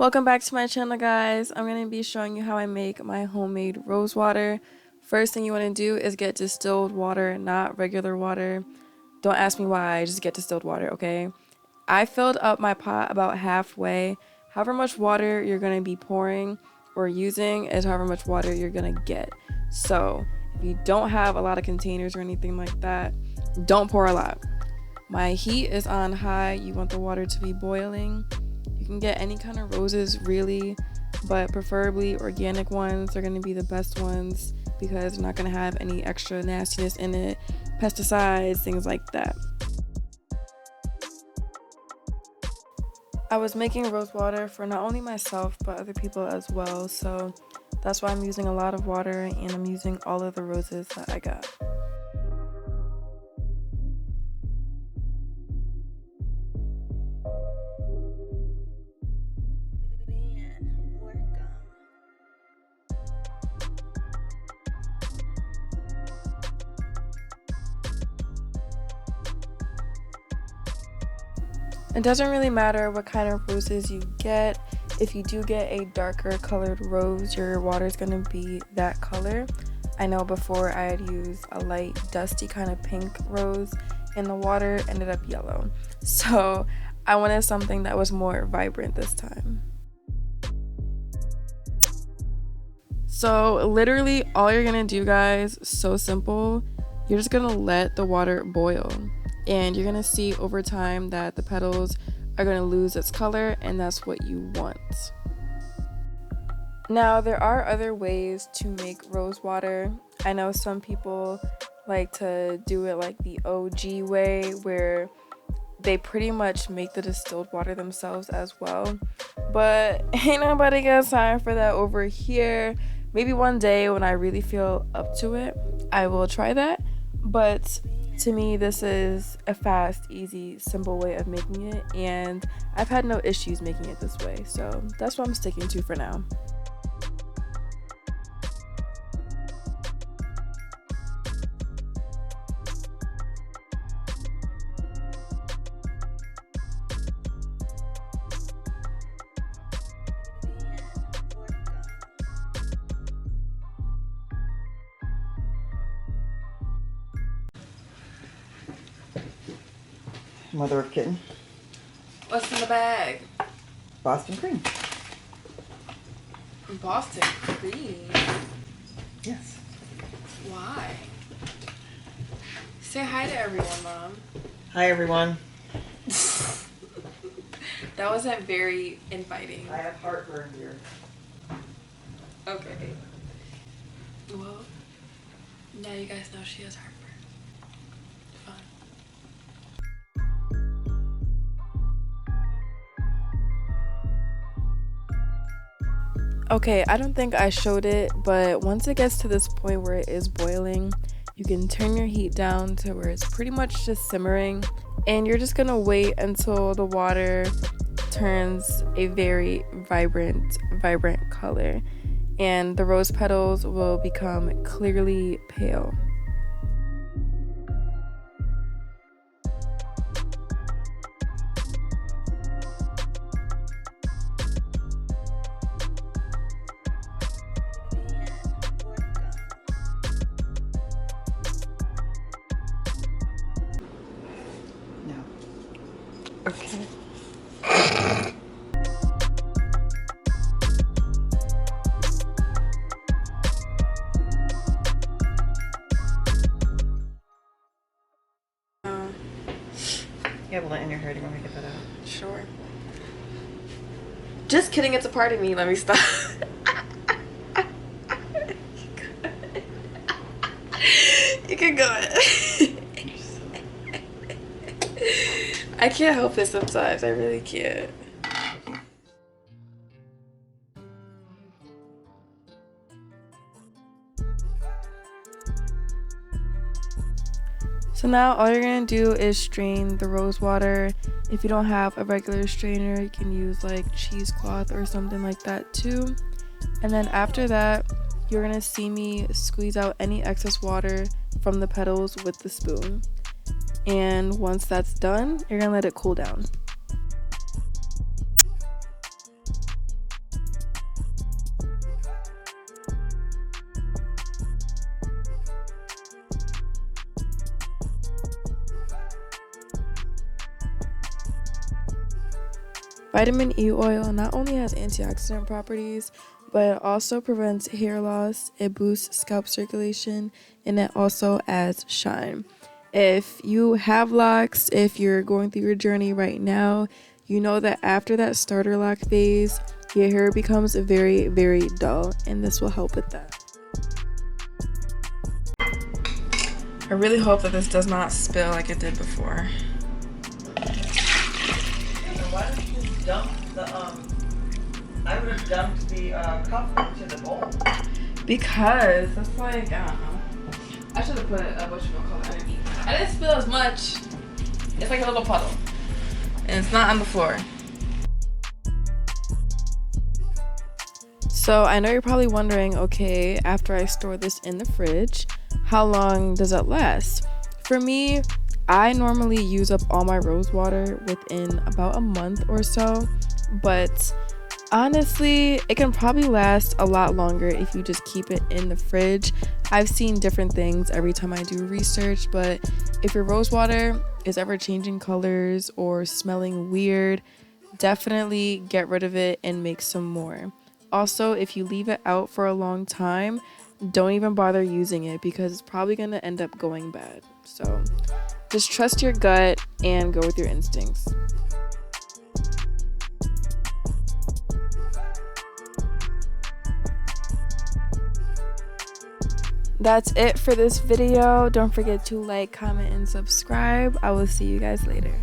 Welcome back to my channel, guys. I'm going to be showing you how I make my homemade rose water. First thing you want to do is get distilled water, not regular water. Don't ask me why, just get distilled water, okay? I filled up my pot about halfway. However much water you're going to be pouring or using is however much water you're going to get. So if you don't have a lot of containers or anything like that, don't pour a lot. My heat is on high. You want the water to be boiling. You can get any kind of roses really, but preferably organic ones are going to be the best ones because they're not going to have any extra nastiness in it, pesticides, things like that. I was making rose water for not only myself but other people as well, so that's why I'm using a lot of water and I'm using all of the roses that I got. It doesn't really matter what kind of roses you get. If you do get a darker colored rose, your water is going to be that color. I know before I had used a light dusty kind of pink rose and the water ended up yellow. So I wanted something that was more vibrant this time. So literally all you're going to do, guys, so simple. You're just going to let the water boil. And you're gonna see over time that the petals are gonna lose its color, and that's what you want. Now, there are other ways to make rose water. I know some people like to do it like the OG way, where they pretty much make the distilled water themselves as well. But ain't nobody got time for that over here. Maybe one day when I really feel up to it, I will try that. But to me, this is a fast, easy, simple way of making it, and I've had no issues making it this way, so that's what I'm sticking to for now. Mother of kitten. What's in the bag? Boston cream. Boston cream? Yes. Why? Say hi to everyone, Mom. Hi, everyone. That wasn't very inviting. I have heartburn here. Okay. Well, now you guys know she has heartburn. Fun. Okay, I don't think I showed it, but once it gets to this point where it is boiling, you can turn your heat down to where it's pretty much just simmering, and you're just gonna wait until the water turns a very vibrant color, and the rose petals will become clearly pale. Okay. You have a lint in your hair. Do you want me to get that out? Sure. Just kidding, it's a part of me. Let me stop. You can go ahead. I can't help it sometimes. I really can't. So now all you're gonna do is strain the rose water. If you don't have a regular strainer, you can use like cheesecloth or something like that too. And then after that, you're gonna see me squeeze out any excess water from the petals with the spoon. And once that's done, you're gonna let it cool down. Vitamin E oil not only has antioxidant properties, but it also prevents hair loss, it boosts scalp circulation, and it also adds shine. If you have locks, if you're going through your journey right now, you know that after that starter lock phase, your hair becomes very, very dull, and this will help with that. I really hope that this does not spill like it did before. Why don't you just dump the I would have dumped the cup into the bowl. Because that's like, I don't know. I should have put what you call it underneath. I didn't spill as much. It's like a little puddle. And it's not on the floor. So I know you're probably wondering, okay, after I store this in the fridge, how long does it last? For me, I normally use up all my rose water within about a month or so, but honestly, it can probably last a lot longer if you just keep it in the fridge. I've seen different things every time I do research, but if your rose water is ever changing colors or smelling weird, definitely get rid of it and make some more. Also, if you leave it out for a long time, don't even bother using it because it's probably going to end up going bad. So just trust your gut and go with your instincts. That's it for this video. Don't forget to like, comment, and subscribe. I will see you guys later.